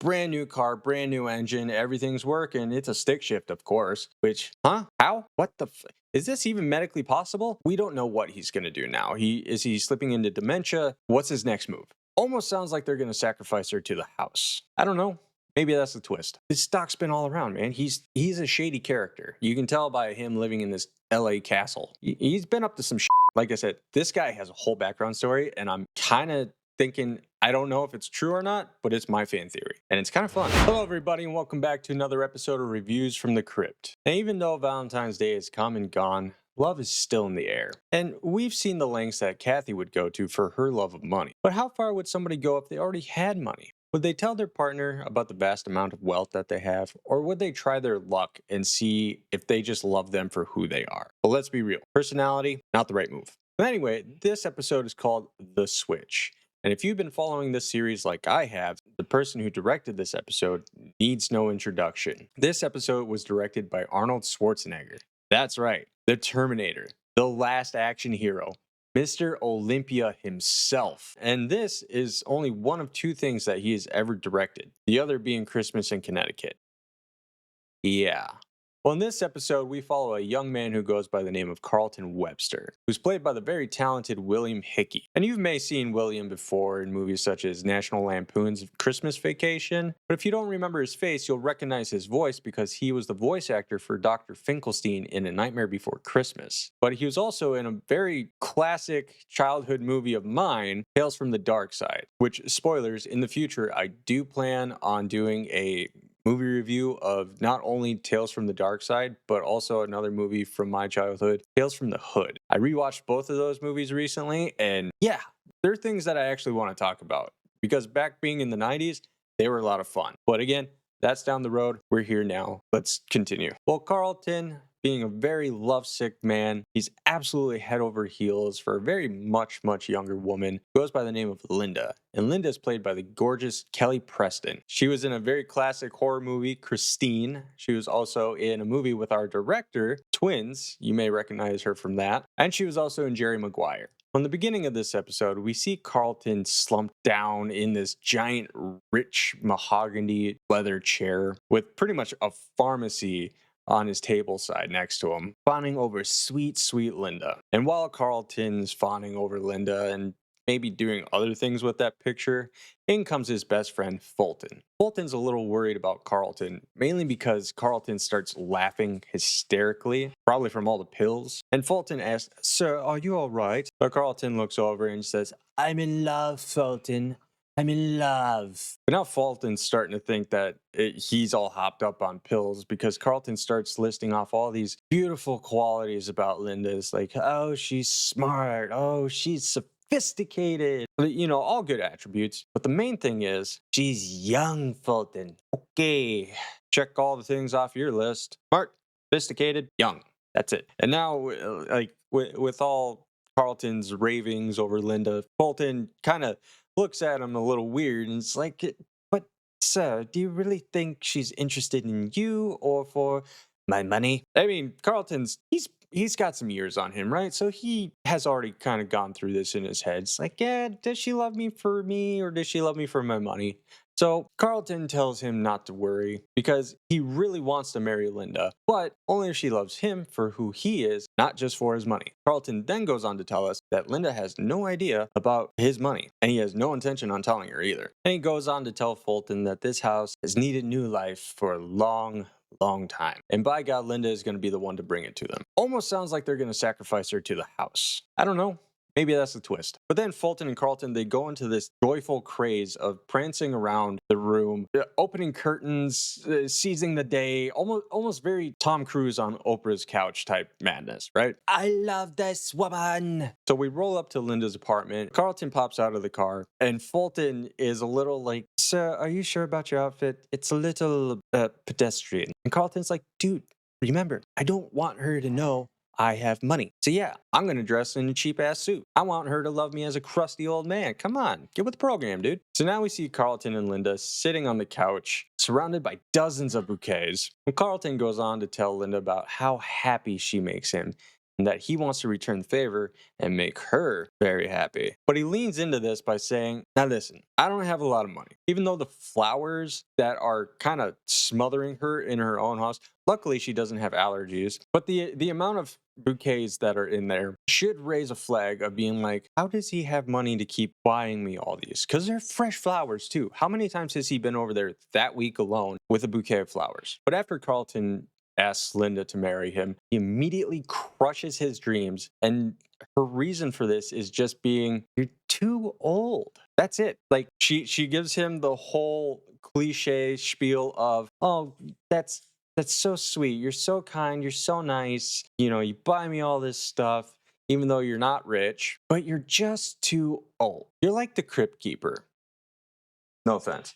brand new car, brand new engine, everything's working. It's a stick shift, of course, which, huh? How? What the is this even medically possible? We don't know what he's going to do now. Is he slipping into dementia? What's his next move? Almost sounds like they're going to sacrifice her to the house. I don't know. Maybe that's the twist. His stock's been all around, man. He's a shady character. You can tell by him living in this LA castle. He's been up to some shit. Like I said, this guy has a whole background story, and I'm kind of thinking, I don't know if it's true or not, but it's my fan theory, and it's kind of fun. Hello, everybody, and welcome back to another episode of Reviews from the Crypt. And even though Valentine's Day has come and gone, love is still in the air. And we've seen the lengths that Kathy would go to for her love of money. But how far would somebody go if they already had money? Would they tell their partner about the vast amount of wealth that they have, or would they try their luck and see if they just love them for who they are? Well, let's be real. Personality, not the right move. But anyway, this episode is called The Switch. And if you've been following this series like I have, the person who directed this episode needs no introduction. This episode was directed by Arnold Schwarzenegger. That's right, the Terminator, the last action hero, Mr. Olympia himself. And this is only one of two things that he has ever directed, the other being Christmas in Connecticut. Yeah. Well, in this episode, we follow a young man who goes by the name of Carlton Webster, who's played by the very talented William Hickey. And you may have seen William before in movies such as National Lampoon's Christmas Vacation, but if you don't remember his face, you'll recognize his voice because he was the voice actor for Dr. Finkelstein in A Nightmare Before Christmas. But he was also in a very classic childhood movie of mine, Tales from the Dark Side, which, spoilers, in the future, I do plan on doing a movie review of not only Tales from the Dark Side, but also another movie from my childhood, Tales from the Hood. I rewatched both of those movies recently, and yeah, they're things that I actually want to talk about, because back being in the 90s, they were a lot of fun. But again, that's down the road. We're here now. Let's continue. Well, Carlton, being a very lovesick man, he's absolutely head over heels for a very much younger woman who goes by the name of Linda. And Linda is played by the gorgeous Kelly Preston. She was in a very classic horror movie, Christine. She was also in a movie with our director, Twins. You may recognize her from that. And she was also in Jerry Maguire. On the beginning of this episode, we see Carlton slumped down in this giant, rich mahogany leather chair with pretty much a pharmacy on his table side next to him, fawning over sweet Linda. And while Carlton's fawning over Linda and maybe doing other things with that picture, in comes his best friend, Fulton. Fulton's a little worried about Carlton, mainly because Carlton starts laughing hysterically, probably from all the pills. And Fulton asks, "Sir, are you all right?" But Carlton looks over and says, "I'm in love, Fulton. I'm in love." But now Fulton's starting to think that he's all hopped up on pills, because Carlton starts listing off all these beautiful qualities about Linda. It's like, oh, she's smart. Oh, she's sophisticated. You know, all good attributes. But the main thing is, she's young, Fulton. Okay, check all the things off your list. Smart, sophisticated, young. That's it. And now, like, with all Carlton's ravings over Linda, Fulton kind of looks at him a little weird, and it's like, "But sir, do you really think she's interested in you or for my money?" I mean, he's got some years on him, right? So he has already kind of gone through this in his head. It's like, yeah, does she love me for me, or does she love me for my money? So Carlton tells him not to worry, because he really wants to marry Linda, but only if she loves him for who he is, not just for his money. Carlton then goes on to tell us that Linda has no idea about his money, and he has no intention on telling her either. And he goes on to tell Fulton that this house has needed new life for a long time. And by God, Linda is going to be the one to bring it to them. Almost sounds like they're going to sacrifice her to the house. I don't know. Maybe that's the twist. But then Fulton and Carlton, they go into this joyful craze of prancing around the room, opening curtains, seizing the day, almost very Tom Cruise on Oprah's couch type madness, right? I love this woman. So we roll up to Linda's apartment. Carlton pops out of the car, and Fulton is a little like, "Sir, are you sure about your outfit? It's a little pedestrian." And Carlton's like, "Dude, remember, I don't want her to know I have money. So yeah, I'm going to dress in a cheap ass suit. I want her to love me as a crusty old man. Come on, get with the program, dude." So now we see Carlton and Linda sitting on the couch, surrounded by dozens of bouquets. And Carlton goes on to tell Linda about how happy she makes him, and that he wants to return the favor and make her very happy. But he leans into this by saying, now listen, I don't have a lot of money. Even though the flowers that are kind of smothering her in her own house, luckily she doesn't have allergies, but the amount of bouquets that are in there should raise a flag of being like, how does he have money to keep buying me all these? Because they're fresh flowers too. How many times has he been over there that week alone with a bouquet of flowers? But after Carlton asks Linda to marry him, he immediately crushes his dreams. And her reason for this is just being, you're too old. That's it. Like she gives him the whole cliche spiel of, oh, that's so sweet. You're so kind. You're so nice. You buy me all this stuff, even though you're not rich, but you're just too old. You're like the Crypt keeper. No offense.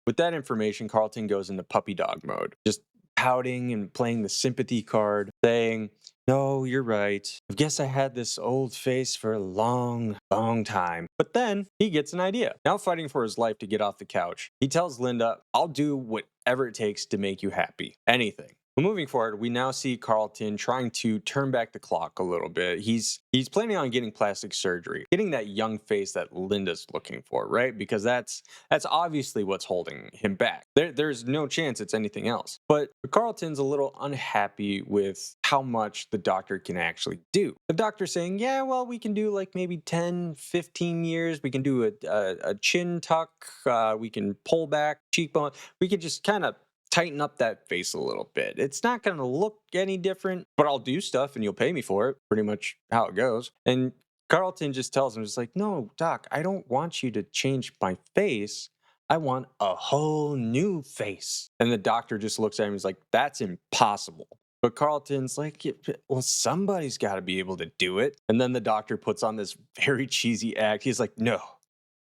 With that information, Carlton goes into puppy dog mode, just pouting and playing the sympathy card, saying, no, you're right. I guess I had this old face for a long, long time. But then he gets an idea. Now fighting for his life to get off the couch, he tells Linda, I'll do whatever it takes to make you happy. Anything. Well, moving forward, we now see Carlton trying to turn back the clock a little bit. He's planning on getting plastic surgery, getting that young face that Linda's looking for, right? Because that's obviously what's holding him back. There's no chance it's anything else. But Carlton's a little unhappy with how much the doctor can actually do. The doctor's saying, yeah, well, we can do like maybe 10, 15 years. We can do a chin tuck. We can pull back cheekbone. We could just kind of tighten up that face a little bit. It's not going to look any different, but I'll do stuff and you'll pay me for it. Pretty much how it goes. And Carlton just tells him, just like, no, doc, I don't want you to change my face. I want a whole new face. And the doctor just looks at him and is like, that's impossible. But Carlton's like, "Yeah, well, somebody's got to be able to do it. And then the doctor puts on this very cheesy act. He's like, no,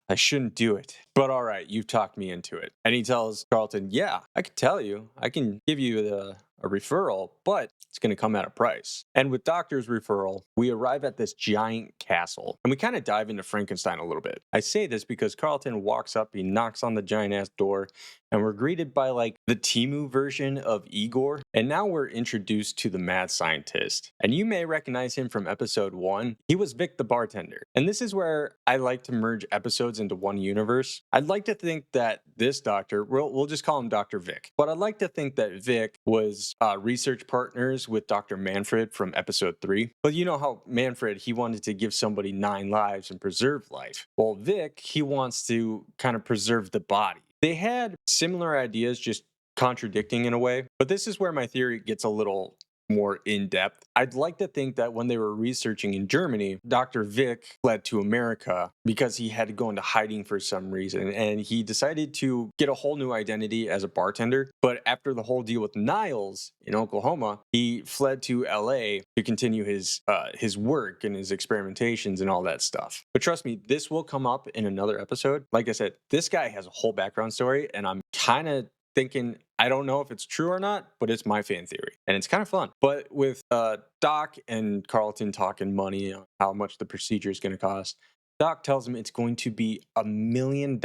I shouldn't do it. But all right, you've talked me into it. And he tells Carlton, yeah, I could tell you. I can give you a referral, but it's going to come at a price. And with Doctor's referral, we arrive at this giant castle. And we kind of dive into Frankenstein a little bit. I say this because Carlton walks up, he knocks on the giant ass door, and we're greeted by like the Timu version of Igor. And now we're introduced to the mad scientist. And you may recognize him from episode 1. He was Vic the bartender. And this is where I like to merge episodes into one universe. I'd like to think that this doctor, we'll just call him Dr. Vic, but I'd like to think that Vic was research partners with Dr. Manfred from episode 3. But you know how Manfred, he wanted to give somebody 9 lives and preserve life. Well, Vic, he wants to kind of preserve the body. They had similar ideas, just contradicting in a way, but this is where my theory gets a little more in depth. I'd like to think that when they were researching in Germany, Dr. Vic fled to America because he had to go into hiding for some reason, and he decided to get a whole new identity as a bartender. But after the whole deal with Niles in Oklahoma, he fled to LA to continue his work and his experimentations and all that stuff. But trust me, this will come up in another episode. Like I said, this guy has a whole background story, and I'm kind of thinking, I don't know if it's true or not, but it's my fan theory and it's kind of fun. But with Doc and Carlton talking money on how much the procedure is going to cost, Doc tells him it's going to be $1 million.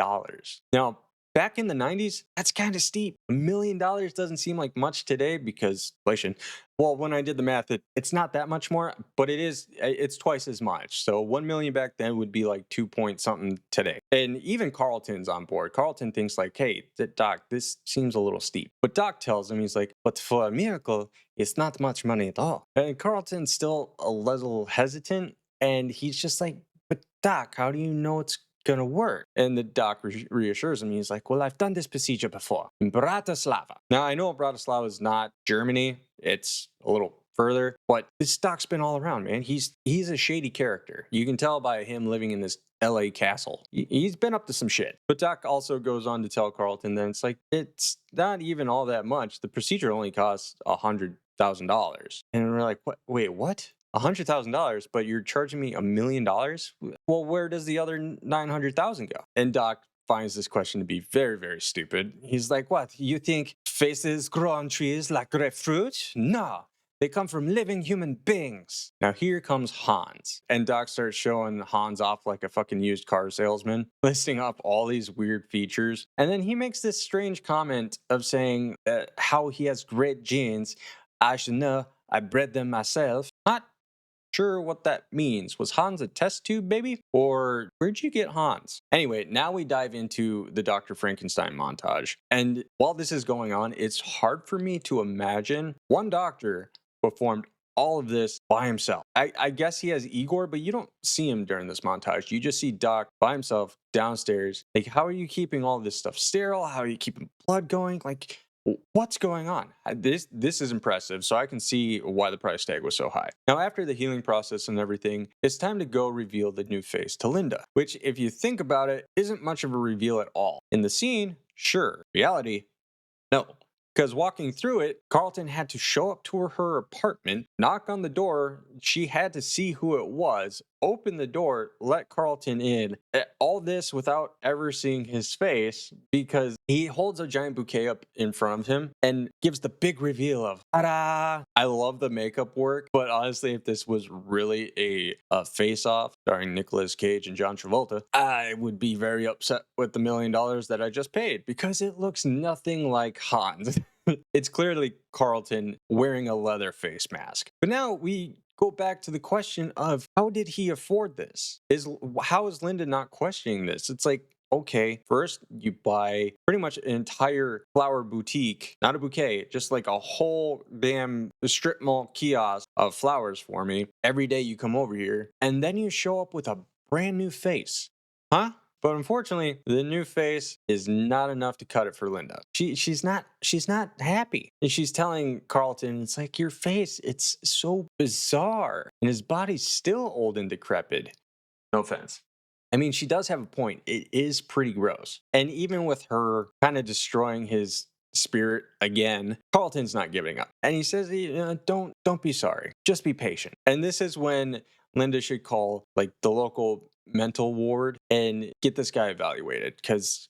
Now, back in the 90s, that's kind of steep. $1 million doesn't seem like much today because inflation. Well, when I did the math, it's not that much more, but it's twice as much. So 1 million back then would be like 2 point something today. And even Carlton's on board. Carlton thinks like, hey, Doc, this seems a little steep. But Doc tells him, he's like, but for a miracle, it's not much money at all. And Carlton's still a little hesitant. And he's just like, but Doc, how do you know it's gonna work? And the doc reassures him. He's like, well, I've done this procedure before in Bratislava. Now I know Bratislava is not Germany, it's a little further, but this doc's been all around, man. He's a shady character. You can tell by him living in this LA castle. He's been up to some shit. But Doc also goes on to tell Carlton that it's like, it's not even all that much. The procedure only costs $100,000. And we're like, what? Wait, what? $100,000, but you're charging me $1 million? Well, where does the other 900,000 go? And Doc finds this question to be very, very stupid. He's like, what? You think faces grow on trees like grapefruit? No. They come from living human beings. Now here comes Hans. And Doc starts showing Hans off like a fucking used car salesman, listing off all these weird features. And then he makes this strange comment of saying how he has great genes. I should know. I bred them myself. Not sure what that means. Was Hans a test tube baby? Or where'd you get Hans? Anyway, now we dive into the Dr. Frankenstein montage. And while this is going on, it's hard for me to imagine one doctor performed all of this by himself. I guess he has Igor, but you don't see him during this montage. You just see Doc by himself downstairs. Like, how are you keeping all this stuff sterile? How are you keeping blood going? Like, what's going on? This is impressive, so I can see why the price tag was so high. Now, after the healing process and everything, it's time to go reveal the new face to Linda, which, if you think about it, isn't much of a reveal at all. In the scene, sure. Reality, no. Because walking through it, Carlton had to show up to her apartment, knock on the door. She had to see who it was, open the door, let Carlton in. All this without ever seeing his face because he holds a giant bouquet up in front of him and gives the big reveal of, ta-da! I love the makeup work, but honestly, if this was really a face-off starring Nicolas Cage and John Travolta, I would be very upset with the $1 million that I just paid because it looks nothing like Hans. It's clearly Carlton wearing a leather face mask. But now we go back to the question of how did he afford this? How is Linda not questioning this? It's like, okay, first you buy pretty much an entire flower boutique, not a bouquet, just like a whole damn strip mall kiosk of flowers for me. Every day you come over here, and then you show up with a brand new face. Huh? But unfortunately, the new face is not enough to cut it for Linda. She's not happy. And she's telling Carlton, it's like, your face, it's so bizarre. And his body's still old and decrepit. No offense. I mean, she does have a point. It is pretty gross. And even with her kind of destroying his spirit again, Carlton's not giving up. And he says, don't be sorry. Just be patient. And this is when Linda should call like the local mental ward and get this guy evaluated because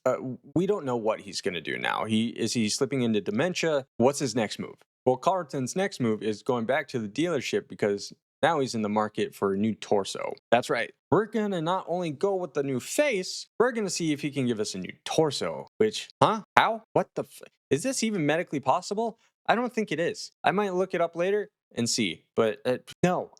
we don't know what he's going to do now. Is he slipping into dementia? What's his next move? Well, Carlton's next move is going back to the dealership because now he's in the market for a new torso. That's right. We're going to not only go with the new face, we're going to see if he can give us a new torso. Which, how? What the is this even medically possible? I don't think it is. I might look it up later and see. But no,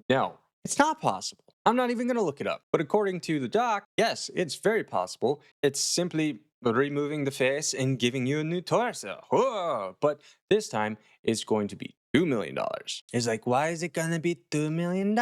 it's not possible. I'm not even going to look it up. But according to the doc, yes, it's very possible. It's simply removing the face and giving you a new torso. Whoa! But this time, it's going to be $2 million. It's like, why is it going to be $2 million?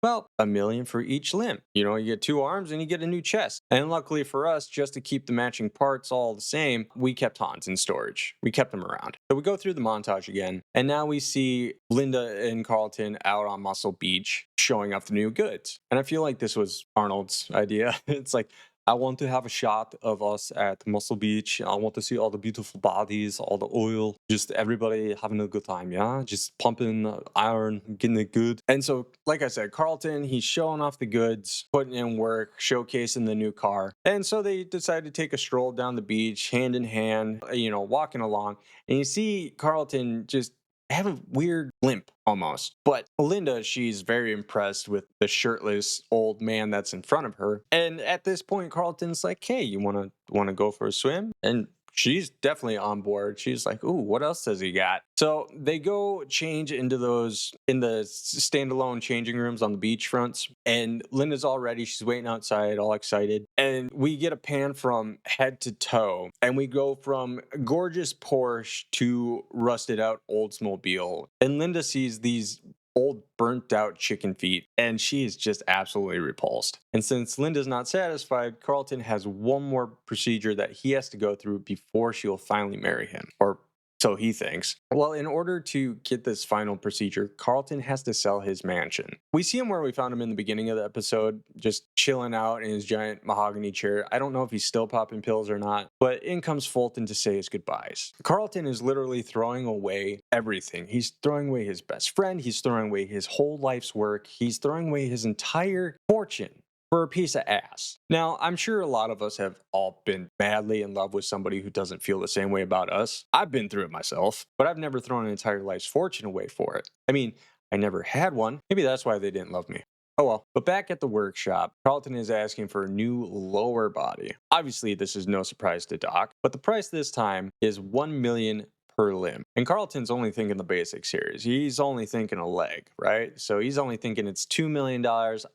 Well, $1 million for each limb. You get 2 arms and you get a new chest. And luckily for us, just to keep the matching parts all the same, we kept Hans in storage. We kept him around. So we go through the montage again, and now we see Linda and Carlton out on Muscle Beach showing off the new goods. And I feel like this was Arnold's idea. It's like, I want to have a shot of us at Muscle Beach. I want to see all the beautiful bodies, all the oil, just everybody having a good time, yeah? Just pumping iron, getting it good. And so, like I said, Carlton, he's showing off the goods, putting in work, showcasing the new car. And so they decide to take a stroll down the beach, hand in hand, walking along. And you see Carlton just have a weird limp almost. But Linda, she's very impressed with the shirtless old man that's in front of her. And at this point, Carlton's like, hey, you want to go for a swim? And she's definitely on board. She's like, ooh, what else does he got? So they go change into those in the standalone changing rooms on the beach fronts. And Linda's all ready. She's waiting outside, all excited. And we get a pan from head to toe. And we go from gorgeous Porsche to rusted out Oldsmobile. And Linda sees these old burnt out chicken feet, and she is just absolutely repulsed. And since Linda's not satisfied, Carlton has one more procedure that he has to go through before she'll finally marry him, or so he thinks. Well, in order to get this final procedure, Carlton has to sell his mansion. We see him where we found him in the beginning of the episode, just chilling out in his giant mahogany chair. I don't know if he's still popping pills or not, but in comes Fulton to say his goodbyes. Carlton is literally throwing away everything. He's throwing away his best friend. He's throwing away his whole life's work. He's throwing away his entire fortune for a piece of ass. Now, I'm sure a lot of us have all been madly in love with somebody who doesn't feel the same way about us. I've been through it myself, but I've never thrown an entire life's fortune away for it. I mean, I never had one. Maybe that's why they didn't love me. Oh well. But back at the workshop, Carlton is asking for a new lower body. Obviously, this is no surprise to Doc, but the price this time is $1 million per limb. And Carlton's only thinking the basics here. He's only thinking a leg, right? So he's only thinking it's $2 million.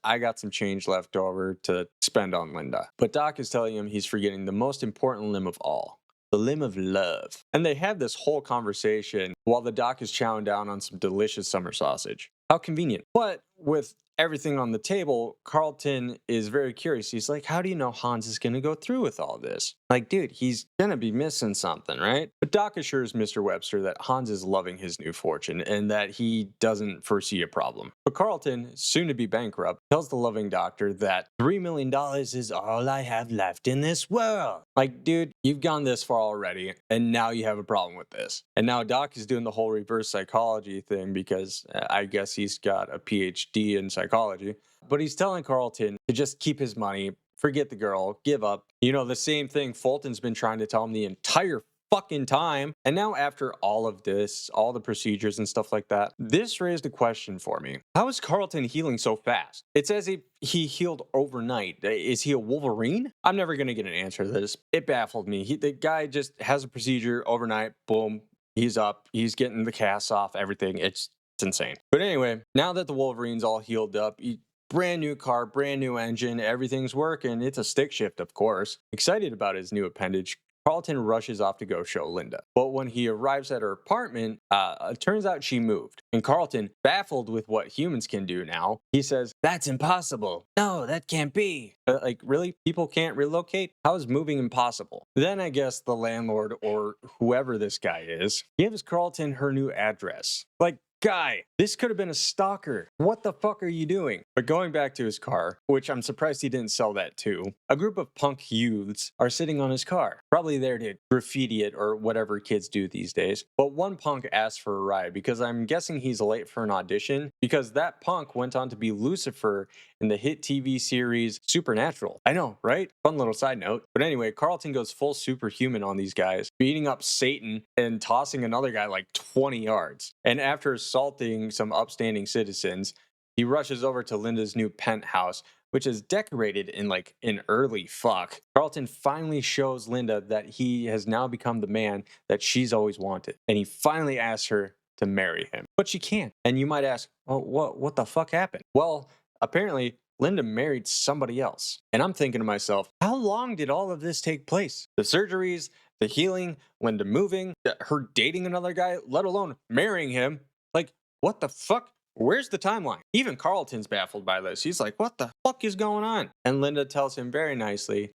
I got some change left over to spend on Linda. But Doc is telling him he's forgetting the most important limb of all, the limb of love. And they have this whole conversation while the doc is chowing down on some delicious summer sausage. How convenient. But with everything on the table, Carlton is very curious. He's like, how do you know Hans is going to go through with all this? Like, dude, he's going to be missing something, right? But Doc assures Mr. Webster that Hans is loving his new fortune and that he doesn't foresee a problem. But Carlton, soon to be bankrupt, tells the loving doctor that $3 million is all I have left in this world. Like, dude, you've gone this far already, and now you have a problem with this. And now Doc is doing the whole reverse psychology thing because I guess he's got a PhD in psychology. But he's telling Carlton to just keep his money, forget the girl, give up. You know, the same thing Fulton's been trying to tell him the entire fucking time. And now after all of this, all the procedures and stuff like that, this raised a question for me. How is Carlton healing so fast? It's as if he healed overnight. Is he a Wolverine? I'm never going to get an answer to this. It baffled me. The guy just has a procedure overnight. Boom. He's up. He's getting the casts off, everything. It's insane. But anyway, now that the Wolverine's all healed up, brand new car, brand new engine, everything's working. It's a stick shift, of course. Excited about his new appendage, Carlton rushes off to go show Linda. But when he arrives at her apartment, it turns out she moved. And Carlton, baffled with what humans can do now, he says, "That's impossible. No, that can't be." Like, really? People can't relocate? How is moving impossible? Then I guess the landlord, or whoever this guy is, gives Carlton her new address. Like, guy, this could have been a stalker. What the fuck are you doing? But going back to his car, which I'm surprised he didn't sell that too, a group of punk youths are sitting on his car, probably there to graffiti it or whatever kids do these days. But one punk asks for a ride because I'm guessing he's late for an audition, because that punk went on to be Lucifer in the hit TV series Supernatural. I know, right? Fun little side note. But anyway, Carlton goes full superhuman on these guys, beating up Satan and tossing another guy like 20 yards. And after assaulting some upstanding citizens, he rushes over to Linda's new penthouse, which is decorated in like an early fuck. Carlton finally shows Linda that he has now become the man that she's always wanted. And he finally asks her to marry him. But she can't. And you might ask, oh, what the fuck happened? Well, apparently Linda married somebody else. And I'm thinking to myself, how long did all of this take place? The surgeries, the healing, Linda moving, her dating another guy, let alone marrying him. Like, what the fuck? Where's the timeline? Even Carlton's baffled by this. He's like, what the fuck is going on? And Linda tells him very nicely,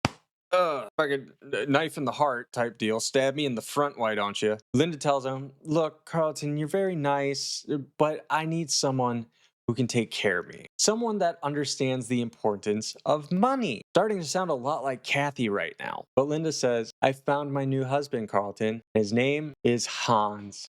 fucking knife in the heart type deal. Stab me in the front, why don't you? Linda tells him, look, Carlton, you're very nice, but I need someone who can take care of me. Someone that understands the importance of money. Starting to sound a lot like Kathy right now. But Linda says, I found my new husband, Carlton. His name is Hans.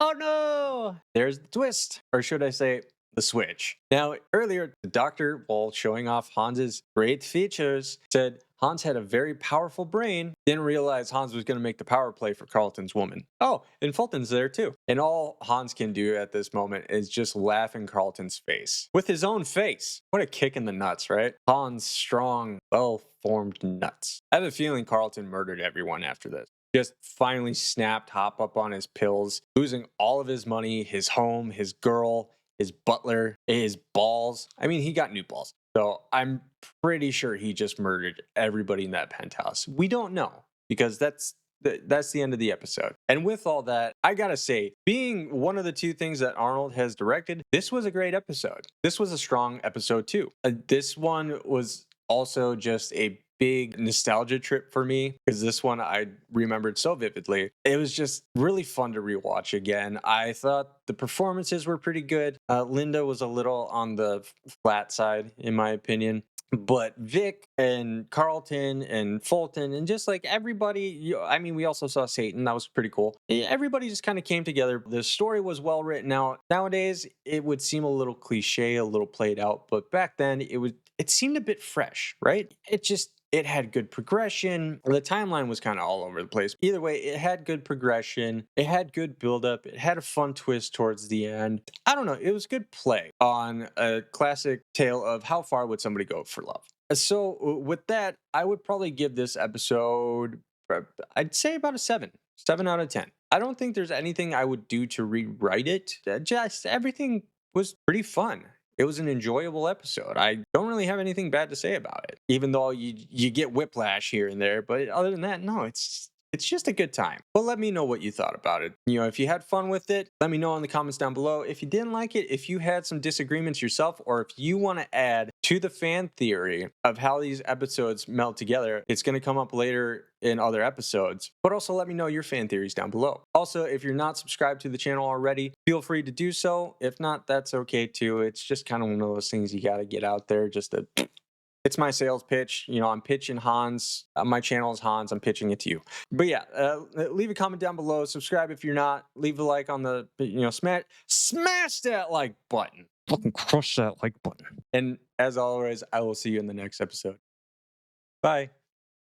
Oh no! There's the twist. Or should I say, the switch. Now, earlier, the doctor, while showing off Hans's great features, said Hans had a very powerful brain. Didn't realize Hans was going to make the power play for Carlton's woman. Oh, and Fulton's there too. And all Hans can do at this moment is just laugh in Carlton's face. With his own face. What a kick in the nuts, right? Hans' strong, well-formed nuts. I have a feeling Carlton murdered everyone after this. Just finally snapped, hop up on his pills, losing all of his money, his home, his girl, his butler, his balls. I mean, he got new balls. So I'm pretty sure he just murdered everybody in that penthouse. We don't know, because that's the end of the episode. And with all that, I gotta say, being one of the two things that Arnold has directed, this was a great episode. This was a strong episode too. This one was also just a big nostalgia trip for me, because this one I remembered so vividly. It was just really fun to rewatch again. I thought the performances were pretty good. Linda was a little on the flat side, in my opinion. But Vic and Carlton and Fulton and just like everybody, I mean, we also saw Satan. That was pretty cool. Everybody just kind of came together. The story was well written out. Nowadays, it would seem a little cliche, a little played out. But back then, it seemed a bit fresh, right? It had good progression. The timeline was kind of all over the place. Either way, it had good progression. It had good buildup. It had a fun twist towards the end. I don't know. It was good play on a classic tale of how far would somebody go for love. So with that, I would probably give this episode, I'd say about a 7. 7 out of 10. I don't think there's anything I would do to rewrite it. Just everything was pretty fun. It was an enjoyable episode. I don't really have anything bad to say about it, even though you get whiplash here and there. But other than that, no, it's just a good time. But let me know what you thought about it. If you had fun with it, let me know in the comments down below. If you didn't like it, if you had some disagreements yourself, or if you want to add to the fan theory of how these episodes meld together, it's going to come up later in other episodes. But also let me know your fan theories down below. Also, if you're not subscribed to the channel already, feel free to do so. If not, that's okay too. It's just kind of one of those things you got to get out there just to... It's my sales pitch. I'm pitching Hans. My channel is Hans. I'm pitching it to you. But yeah, leave a comment down below. Subscribe if you're not. Leave a like on the, smash that like button. Fucking crush that like button. And as always, I will see you in the next episode. Bye.